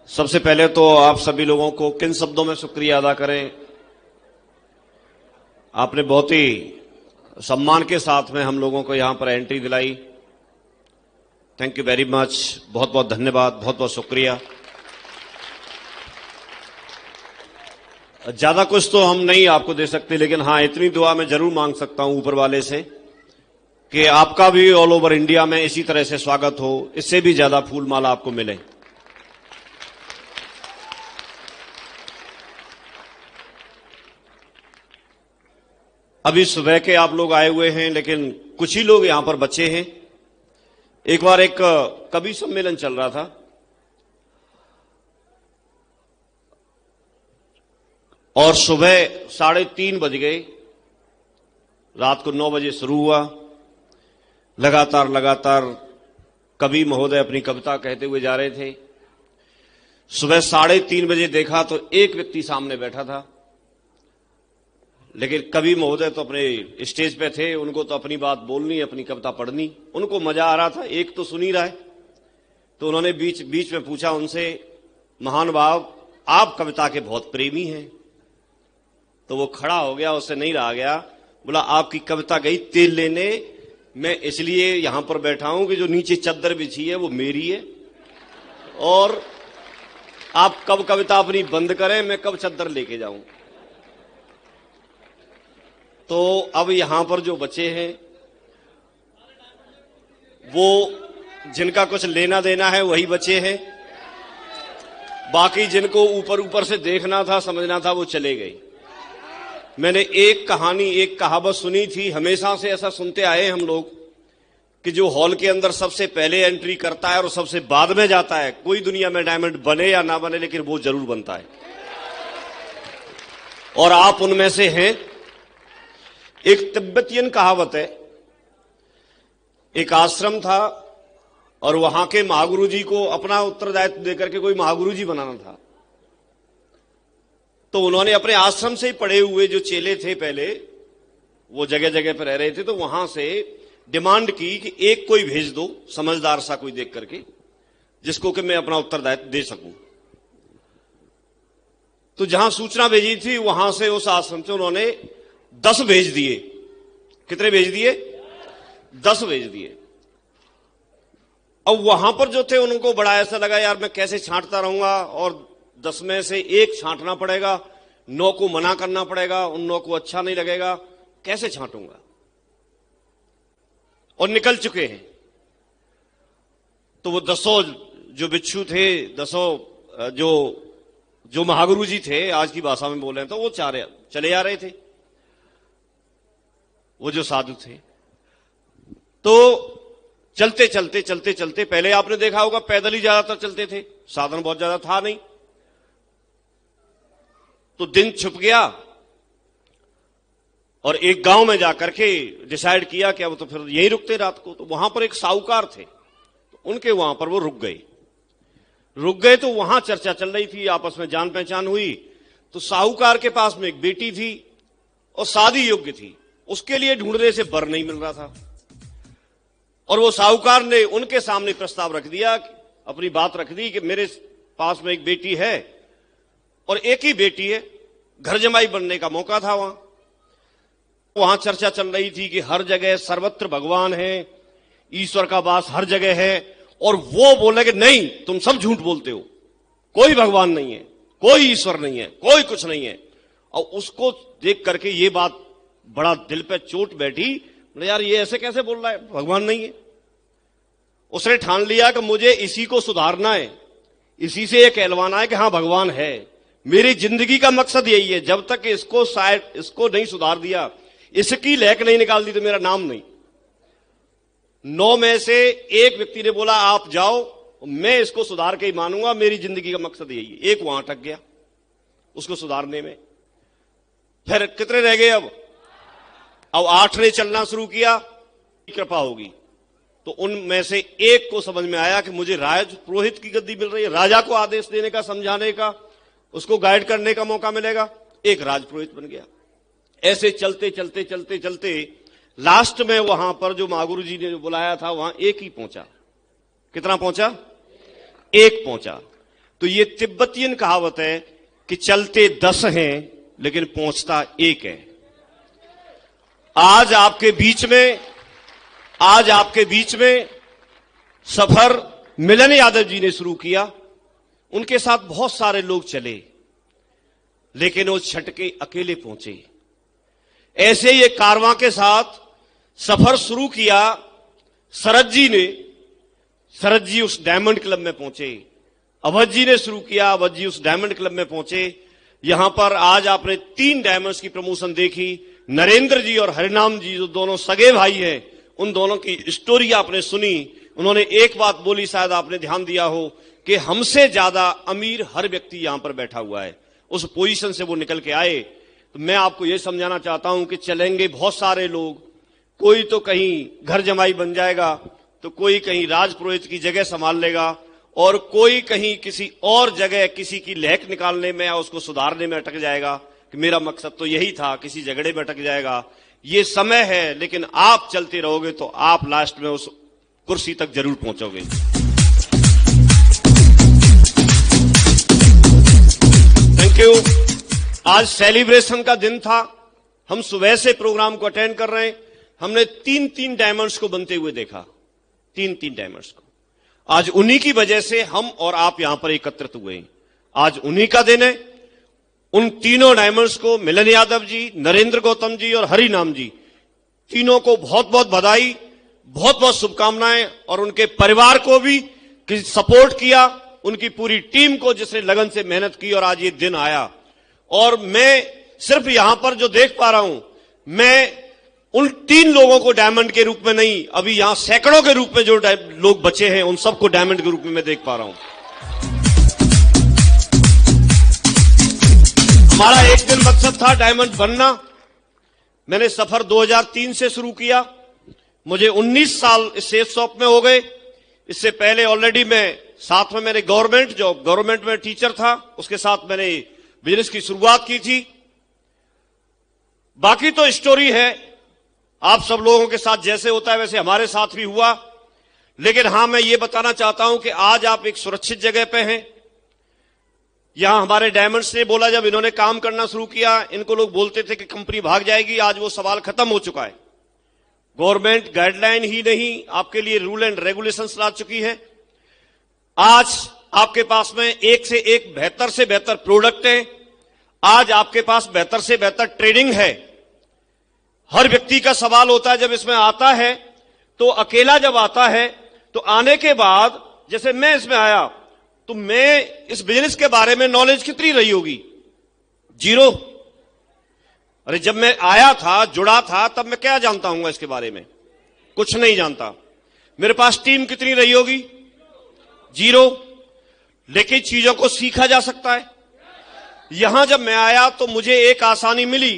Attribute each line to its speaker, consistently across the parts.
Speaker 1: सबसे पहले तो आप सभी लोगों को किन शब्दों में शुक्रिया अदा करें। आपने बहुत ही सम्मान के साथ में हम लोगों को यहां पर एंट्री दिलाई। थैंक यू वेरी मच, बहुत बहुत धन्यवाद, बहुत बहुत शुक्रिया। ज्यादा कुछ तो हम नहीं आपको दे सकते, लेकिन हां इतनी दुआ मैं जरूर मांग सकता हूं ऊपर वाले से कि आपका भी ऑल ओवर इंडिया में इसी तरह से स्वागत हो, इससे भी ज्यादा फूल माला आपको मिले। अभी सुबह के आप लोग आए हुए हैं, लेकिन कुछ ही लोग यहां पर बचे हैं। एक बार एक कवि सम्मेलन चल रहा था और सुबह 3:30 बज गए, रात को 9 बजे शुरू हुआ। लगातार कवि महोदय अपनी कविता कहते हुए जा रहे थे। सुबह 3:30 बजे देखा तो एक व्यक्ति सामने बैठा था, लेकिन कवि महोदय तो अपने स्टेज पे थे, उनको तो अपनी बात बोलनी, अपनी कविता पढ़नी, उनको मजा आ रहा था, एक तो सुन ही रहा है। तो उन्होंने बीच में पूछा उनसे, महान भाव आप कविता के बहुत प्रेमी हैं। तो वो खड़ा हो गया, उससे नहीं रहा गया, बोला आपकी कविता गई तेल लेने, मैं इसलिए यहां पर बैठा हूं कि जो नीचे चद्दर बिछी है वो मेरी है, और आप कब कविता अपनी बंद करें, मैं कब चद्दर लेके जाऊं। तो अब यहां पर जो बचे हैं वो जिनका कुछ लेना देना है वही बचे हैं, बाकी जिनको ऊपर ऊपर से देखना था, समझना था, वो चले गए। मैंने एक कहानी, एक कहावत सुनी थी, हमेशा से ऐसा सुनते आए हम लोग कि जो हॉल के अंदर सबसे पहले एंट्री करता है और सबसे बाद में जाता है, कोई दुनिया में डायमंड बने या ना बने, लेकिन वो जरूर बनता है, और आप उनमें से हैं। एक तिब्बतियन कहावत है, एक आश्रम था और वहां के महागुरु जी को अपना उत्तरदायित्व देकर के कोई महागुरु जी बनाना था। तो उन्होंने अपने आश्रम से ही पढ़े हुए जो चेले थे पहले, वो जगह जगह पर रह रहे थे, तो वहां से डिमांड की कि एक कोई भेज दो, समझदार सा कोई देख करके, जिसको कि मैं अपना उत्तरदायित्व दे सकूं। तो जहां सूचना भेजी थी वहां से, उस आश्रम से उन्होंने 10 भेज दिए। कितने भेज दिए? 10 भेज दिए। अब वहां पर जो थे उनको बड़ा ऐसा लगा, यार मैं कैसे छांटता रहूंगा, और 10 में से एक छांटना पड़ेगा, 9 को मना करना पड़ेगा, उन 9 को अच्छा नहीं लगेगा, कैसे छांटूंगा। और निकल चुके हैं। तो वो 10 जो बिच्छू थे, 10 जो महागुरु जी थे, आज की भाषा में बोल रहे हैं, तो वो चले आ रहे थे, वो जो साधु थे। तो चलते चलते पहले आपने देखा होगा पैदल ही ज्यादातर चलते थे, साधन बहुत ज्यादा था नहीं। तो दिन छुप गया और एक गांव में जाकर के डिसाइड किया कि अब तो फिर यहीं रुकते रात को। तो वहां पर एक साहूकार थे, तो उनके वहां पर वो रुक गए। तो वहां चर्चा चल रही थी, आपस में जान पहचान हुई। तो साहूकार के पास में एक बेटी थी और शादी योग्य थी, उसके लिए ढूंढने से बर नहीं मिल रहा था। और वो साहूकार ने उनके सामने प्रस्ताव रख दिया, अपनी बात रख दी कि मेरे पास में एक बेटी है और एक ही बेटी है, घर जमाई बनने का मौका था। वहां चर्चा चल रही थी कि हर जगह सर्वत्र भगवान है, ईश्वर का वास हर जगह है, और वो बोले कि नहीं, तुम सब झूठ बोलते हो, कोई भगवान नहीं है, कोई ईश्वर नहीं है, कोई कुछ नहीं है। और उसको देख करके ये बात बड़ा दिल पे चोट बैठी, यार ये ऐसे कैसे बोल रहा है, भगवान नहीं है। उसने ठान लिया कि मुझे इसी को सुधारना है, इसी से ये कहलवाना है कि हां भगवान है। मेरी जिंदगी का मकसद यही है, जब तक इसको नहीं सुधार दिया, इसकी लहक नहीं निकाल दी, तो मेरा नाम नहीं। 9 में से एक व्यक्ति ने बोला आप जाओ, मैं इसको सुधार के ही मानूंगा, मेरी जिंदगी का मकसद यही है। एक वहां अटक गया उसको सुधारने में। फिर कितने रह गए? अब 8 ने चलना शुरू किया, कृपा होगी। तो उनमें से एक को समझ में आया कि मुझे राज पुरोहित की गद्दी मिल रही है, राजा को आदेश देने का, समझाने का, उसको गाइड करने का मौका मिलेगा। एक राजपुरोहित बन गया। ऐसे चलते लास्ट में वहां पर जो महागुरु जी ने जो बुलाया था, वहां एक ही पहुंचा। कितना पहुंचा? एक पहुंचा। तो ये तिब्बतियन कहावत है कि चलते 10 हैं लेकिन पहुंचता 1 है। आज आपके बीच में सफर मिलन यादव जी ने शुरू किया। उनके साथ बहुत सारे लोग चले, लेकिन वो छटके अकेले पहुंचे। ऐसे ये कारवां के साथ सफर शुरू किया शरद जी ने। शरद जी उस डायमंड क्लब में पहुंचे। अवध जी ने शुरू किया, अवध जी उस डायमंड क्लब में पहुंचे। यहां पर आज आपने 3 डायमंड्स की प्रमोशन देखी। नरेंद्र जी और हरिनाम जी जो दोनों सगे भाई हैं, उन दोनों की स्टोरी आपने सुनी। उन्होंने एक बात बोली, शायद आपने ध्यान दिया हो, कि हमसे ज्यादा अमीर हर व्यक्ति यहां पर बैठा हुआ है। उस पोजीशन से वो निकल के आए। तो मैं आपको यह समझाना चाहता हूं कि चलेंगे बहुत सारे लोग। कोई तो कहीं घर जमाई बन जाएगा, तो कोई कहीं राजपुरोहित की जगह संभाल लेगा, और कोई कहीं किसी और जगह किसी की लहक निकालने में या उसको सुधारने में अटक जाएगा कि मेरा मकसद तो यही था, किसी झगड़े में अटक जाएगा। ये समय है, लेकिन आप चलते रहोगे तो आप लास्ट में उस कुर्सी तक जरूर पहुंचोगे। Thank you. आज सेलिब्रेशन का दिन था। हम सुबह से प्रोग्राम को अटेंड कर रहे हैं। हमने 3-3 डायमंड्स को बनते हुए देखा, 3-3 डायमंड्स को। आज उन्हीं की वजह से हम और आप यहां पर एकत्रित हुए हैं। आज उन्हीं का दिन है। उन तीनों डायमंड्स को, मिलन यादव जी, नरेंद्र गौतम जी और हरिनाम जी, तीनों को बहुत बहुत बधाई, बहुत बहुत शुभकामनाएं। और उनके परिवार को भी कि सपोर्ट किया, उनकी पूरी टीम को जिसने लगन से मेहनत की, और आज ये दिन आया। और मैं सिर्फ यहां पर जो देख पा रहा हूं, मैं उन 3 लोगों को डायमंड के रूप में नहीं, अभी यहां सैकड़ों के रूप में जो लोग बचे हैं, उन सबको डायमंड के रूप में मैं देख पा रहा हूं। हमारा एक दिन मकसद था डायमंड बनना। मैंने सफर 2003 से शुरू किया। मुझे 19 साल इस सेफ शॉप में हो गए। इससे पहले ऑलरेडी मैं साथ में मैंने गवर्नमेंट में टीचर था, उसके साथ मैंने बिजनेस की शुरुआत की थी। बाकी तो स्टोरी है, आप सब लोगों के साथ जैसे होता है वैसे हमारे साथ भी हुआ। लेकिन हां, मैं ये बताना चाहता हूं कि आज आप एक सुरक्षित जगह पे हैं। यहां हमारे डायमंड्स ने बोला, जब इन्होंने काम करना शुरू किया, इनको लोग बोलते थे कि कंपनी भाग जाएगी। आज वो सवाल खत्म हो चुका है। गवर्नमेंट गाइडलाइन ही नहीं, आपके लिए रूल एंड रेगुलेशंस ला चुकी है। आज आपके पास में एक से एक बेहतर से बेहतर प्रोडक्ट है। आज आपके पास बेहतर से बेहतर ट्रेनिंग है। हर व्यक्ति का सवाल होता है जब इसमें आता है, तो अकेला जब आता है, तो आने के बाद, जैसे मैं इसमें आया, तो मैं इस बिजनेस के बारे में नॉलेज कितनी रही होगी? 0। अरे जब मैं आया था, जुड़ा था, तब मैं क्या जानता हूं इसके बारे में? कुछ नहीं जानता। मेरे पास टीम कितनी रही होगी? 0। लेकिन चीजों को सीखा जा सकता है। यहां जब मैं आया तो मुझे एक आसानी मिली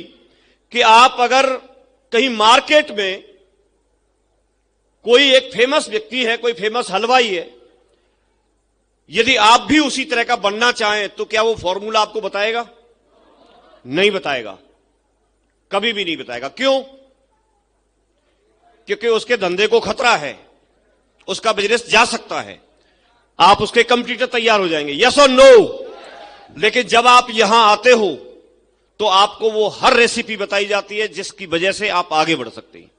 Speaker 1: कि आप अगर कहीं मार्केट में कोई एक फेमस व्यक्ति है, कोई फेमस हलवाई है, यदि आप भी उसी तरह का बनना चाहें, तो क्या वो फॉर्मूला आपको बताएगा? नहीं बताएगा, कभी भी नहीं बताएगा। क्यों? क्योंकि उसके धंधे को खतरा है, उसका बिजनेस जा सकता है। आप उसके कंपटीटर तैयार हो जाएंगे, यस और नो। लेकिन जब आप यहां आते हो तो आपको वो हर रेसिपी बताई जाती है जिसकी वजह से आप आगे बढ़ सकते हैं।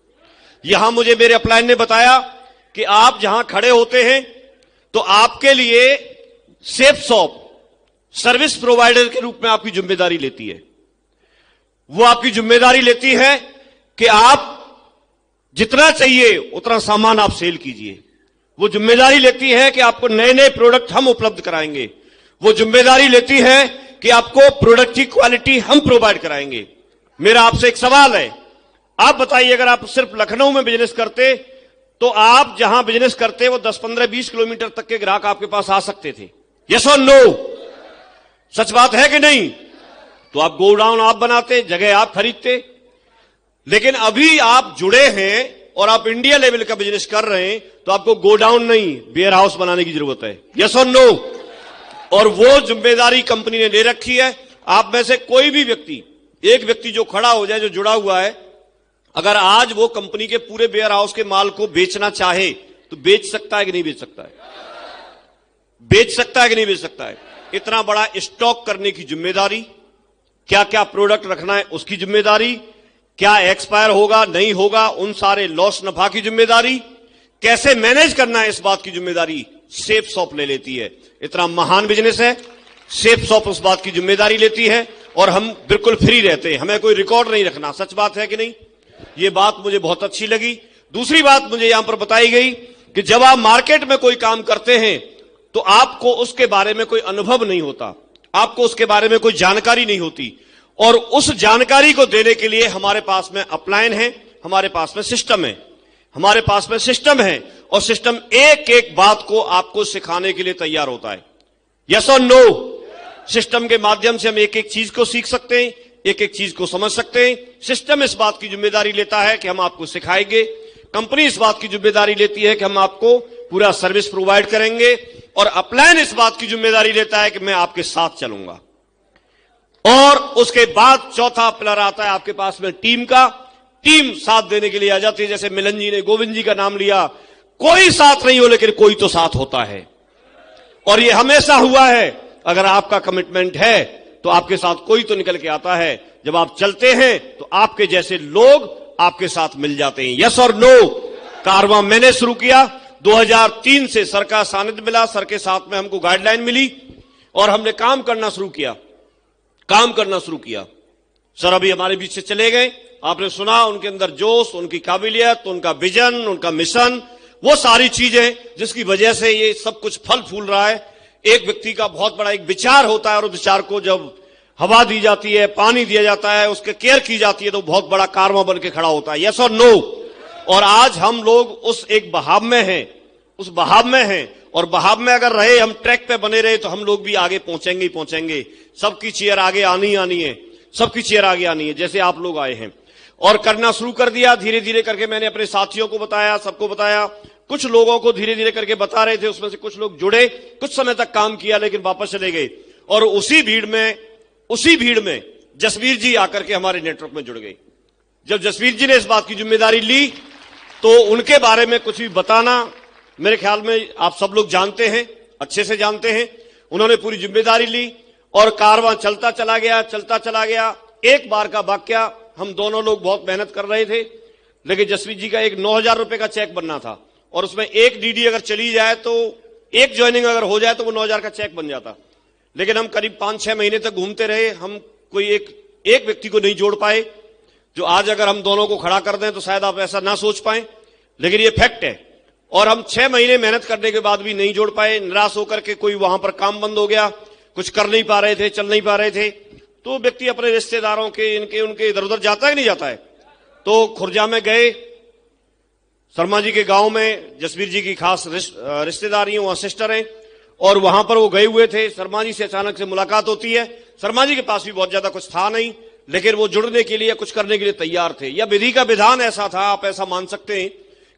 Speaker 1: यहां मुझे मेरे अपलाइन ने बताया कि आप जहां खड़े होते हैं तो आपके लिए सेफ शॉप सर्विस प्रोवाइडर के रूप में आपकी जिम्मेदारी लेती है। वो आपकी जिम्मेदारी लेती है कि आप जितना चाहिए उतना सामान आप सेल कीजिए। वो जिम्मेदारी लेती है कि आपको नए नए प्रोडक्ट हम उपलब्ध कराएंगे। वो जिम्मेदारी लेती है कि आपको प्रोडक्ट की क्वालिटी हम प्रोवाइड कराएंगे। मेरा आपसे एक सवाल है, आप बताइए, अगर आप सिर्फ लखनऊ में बिजनेस करते तो आप जहां बिजनेस करते वो 10, 15, 20 किलोमीटर तक के ग्राहक आपके पास आ सकते थे, यस और नो? सच बात है कि नहीं? तो आप गोडाउन आप बनाते, जगह आप खरीदते। लेकिन अभी आप जुड़े हैं और आप इंडिया लेवल का बिजनेस कर रहे हैं, तो आपको गोडाउन नहीं, वेयर हाउस बनाने की जरूरत है, यस और नो? और वो जिम्मेदारी कंपनी ने ले रखी है। आप में से कोई भी व्यक्ति, एक व्यक्ति जो खड़ा हो जाए, जो जुड़ा हुआ है, अगर आज वो कंपनी के पूरे वेयर हाउस के माल को बेचना चाहे तो बेच सकता है कि नहीं बेच सकता है? बेच सकता है कि नहीं बेच सकता है? इतना बड़ा स्टॉक करने की जिम्मेदारी, क्या क्या प्रोडक्ट रखना है उसकी जिम्मेदारी, क्या एक्सपायर होगा नहीं होगा उन सारे लॉस नफा की जिम्मेदारी, कैसे मैनेज करना है इस बात की जिम्मेदारी सेफ शॉप ले लेती है। इतना महान बिजनेस है, सेफ शॉप उस बात की जिम्मेदारी लेती है और हम बिल्कुल फ्री रहते हैं, हमें कोई रिकॉर्ड नहीं रखना। सच बात है कि नहीं? ये बात मुझे बहुत अच्छी लगी। दूसरी बात मुझे यहां पर बताई गई कि जब आप मार्केट में कोई काम करते हैं तो आपको उसके बारे में कोई अनुभव नहीं होता, आपको उसके बारे में कोई जानकारी नहीं होती, और उस जानकारी को देने के लिए हमारे पास में अपलाइन है, हमारे पास में सिस्टम है, हमारे पास में सिस्टम है, और सिस्टम एक एक बात को आपको सिखाने के लिए तैयार होता है। यस और नो? सिस्टम के माध्यम से हम एक एक चीज को सीख सकते हैं, एक एक चीज को समझ सकते हैं। सिस्टम इस बात की जिम्मेदारी लेता है कि हम आपको सिखाएंगे, कंपनी इस बात की जिम्मेदारी लेती है कि हम आपको पूरा सर्विस प्रोवाइड करेंगे, और अपलाइन इस बात की जिम्मेदारी लेता है कि मैं आपके साथ चलूंगा। और उसके बाद चौथा पिलर आता है आपके पास में टीम का। टीम साथ देने के लिए आ जाती है। जैसे मिलन जी ने गोविंद जी का नाम लिया, कोई साथ नहीं हो लेकिन कोई तो साथ होता है, और ये हमेशा हुआ है। अगर आपका कमिटमेंट है तो आपके साथ कोई तो निकल के आता है। जब आप चलते हैं तो आपके जैसे लोग आपके साथ मिल जाते हैं। यस और नो? कारवां मैंने शुरू किया 2003 से, सर का सानिध्य मिला, सर के साथ में हमको गाइडलाइन मिली और हमने काम करना शुरू किया। सर अभी हमारे बीच से चले गए, आपने सुना उनके अंदर जोश, उनकी काबिलियत, उनका विजन, उनका मिशन, वो सारी चीजें जिसकी वजह से ये सब कुछ फल फूल रहा है। एक व्यक्ति का बहुत बड़ा एक विचार होता है और उस विचार को जब हवा दी जाती है, पानी दिया जाता है, उसके केयर की जाती है तो बहुत बड़ा कारवां बन के खड़ा होता है। यस और नो? और आज हम लोग उस एक बहाव में हैं, उस बहाव में हैं, और बहाव में अगर रहे, हम ट्रैक पे बने रहे तो हम लोग भी आगे पहुंचेंगे ही पहुंचेंगे। सबकी चेयर आगे आनी है, सबकी चेयर आगे आनी है, जैसे आप लोग आए हैं। और करना शुरू कर दिया धीरे धीरे करके। मैंने अपने साथियों को बताया, सबको बताया, कुछ लोगों को धीरे धीरे करके बता रहे थे, उसमें से कुछ लोग जुड़े, कुछ समय तक काम किया लेकिन वापस चले गए। और उसी भीड़ में जसवीर जी आकर के हमारे नेटवर्क में जुड़ गए। जब जसवीर जी ने इस बात की जिम्मेदारी ली तो उनके बारे में कुछ भी बताना, मेरे ख्याल में आप सब लोग जानते हैं, अच्छे से जानते हैं। उन्होंने पूरी जिम्मेदारी ली और कारवां चलता चला गया। एक बार का वाकया, हम दोनों लोग बहुत मेहनत कर रहे थे, लेकिन जसवीर जी का एक 9,000 रुपए का चेक बनना था, और उसमें एक डीडी अगर चली जाए तो, एक ज्वाइनिंग अगर हो जाए तो वो 9,000 का चेक बन जाता। लेकिन हम करीब 5-6 महीने तक घूमते रहे, हम कोई एक व्यक्ति को नहीं जोड़ पाए। जो आज अगर हम दोनों को खड़ा कर दें तो शायद आप ऐसा ना सोच पाए, लेकिन ये फैक्ट है। और हम 6 महीने मेहनत करने के बाद भी नहीं जोड़ पाए। निराश होकर के कोई वहां पर काम बंद हो गया, कुछ कर नहीं पा रहे थे, चल नहीं पा रहे थे, तो व्यक्ति अपने रिश्तेदारों के, इनके उनके इधर उधर जाता है कि नहीं जाता है। तो खुर्जा में गए, शर्मा जी के गांव में जसवीर जी की खास रिश्तेदारी, वहां सिस्टर हैं, और वहां पर वो गए हुए थे। शर्मा जी से अचानक से मुलाकात होती है। शर्मा जी के पास भी बहुत ज्यादा कुछ था नहीं, लेकिन वो जुड़ने के लिए, कुछ करने के लिए तैयार थे। या विधि का विधान ऐसा था, आप ऐसा मान सकते हैं,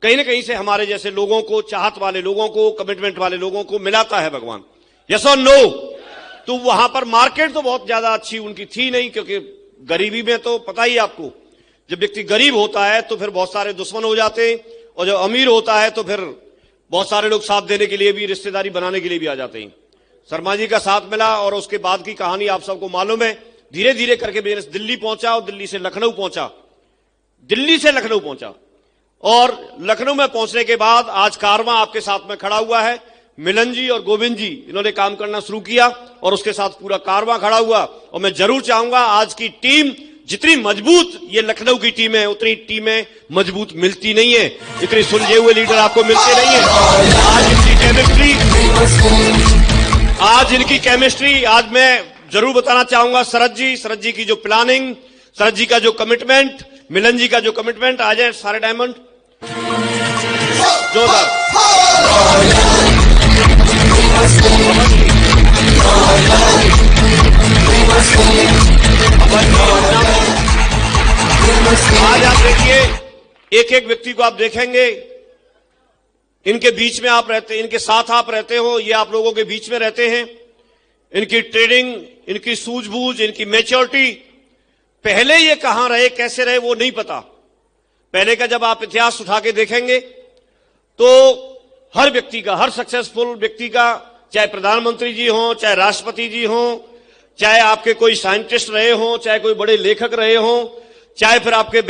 Speaker 1: कहीं ना कहीं से हमारे जैसे लोगों को, चाहत वाले लोगों को, कमिटमेंट वाले लोगों को मिलाता है भगवान। यस और नो? तो वहां पर मार्केट तो बहुत ज्यादा अच्छी उनकी थी नहीं, क्योंकि गरीबी में तो पता ही आपको, जब व्यक्ति गरीब होता है तो फिर बहुत सारे दुश्मन हो जाते हैं, और जब अमीर होता है तो फिर बहुत सारे लोग साथ देने के लिए भी, रिश्तेदारी बनाने के लिए भी आ जाते हैं। शर्मा जी का साथ मिला और उसके बाद की कहानी आप सबको मालूम है। धीरे धीरे करके बिजनेस दिल्ली पहुंचा, और दिल्ली से लखनऊ पहुंचा, और लखनऊ में पहुंचने के बाद आज कारवां आपके साथ में खड़ा हुआ है। मिलन जी और गोविंद जी, इन्होंने काम करना शुरू किया और उसके साथ पूरा कारवां खड़ा हुआ। और मैं जरूर चाहूंगा, आज की टीम जितनी मजबूत ये लखनऊ की टीम है, उतनी टीमें मजबूत मिलती नहीं है, इतने सुलझे हुए लीडर आपको मिलते नहीं है। आज इनकी केमिस्ट्री आज मैं जरूर बताना चाहूंगा। शरद जी की जो प्लानिंग, शरद जी का जो कमिटमेंट, मिलन जी का जो कमिटमेंट, आ जाए सारे डायमंड जोरदार। आज आप देखिए, एक एक व्यक्ति को आप देखेंगे, इनके बीच में आप रहते, इनके साथ आप रहते हो, ये आप लोगों के बीच में रहते हैं। इनकी ट्रेनिंग, इनकी सूझबूझ, इनकी मैच्योरिटी, पहले ये कहां रहे, कैसे रहे, वो नहीं पता। पहले का जब आप इतिहास उठा के देखेंगे तो हर व्यक्ति का, हर सक्सेसफुल व्यक्ति का चाहे प्रधानमंत्री जी हों, चाहे राष्ट्रपति जी हों, चाहे आपके कोई साइंटिस्ट रहे हों, चाहे कोई बड़े लेखक रहे हों, चाहे फिर आपके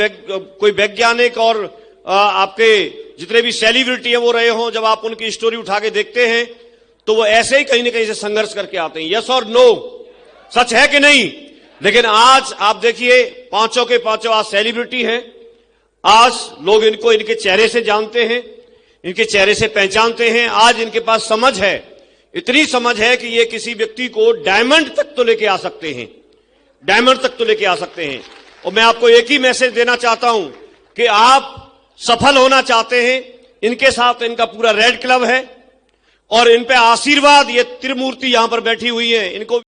Speaker 1: कोई वैज्ञानिक और आपके जितने भी सेलिब्रिटी हैं वो रहे हों, जब आप उनकी स्टोरी उठा के देखते हैं तो वो ऐसे ही कहीं ना कहीं से संघर्ष करके आते हैं। यस और नो, सच है कि नहीं? लेकिन आज आप देखिए, पांचों के पांचों आज सेलिब्रिटी हैं। आज लोग इनको इनके चेहरे से जानते हैं, इनके चेहरे से पहचानते हैं। आज इनके पास समझ है, इतनी समझ है कि ये किसी व्यक्ति को डायमंड तक तो लेके आ सकते हैं, डायमंड तक तो लेके आ सकते हैं। और मैं आपको एक ही मैसेज देना चाहता हूं कि आप सफल होना चाहते हैं, इनके साथ इनका पूरा रेड क्लब है और इन पे आशीर्वाद, ये त्रिमूर्ति यहां पर बैठी हुई है, इनको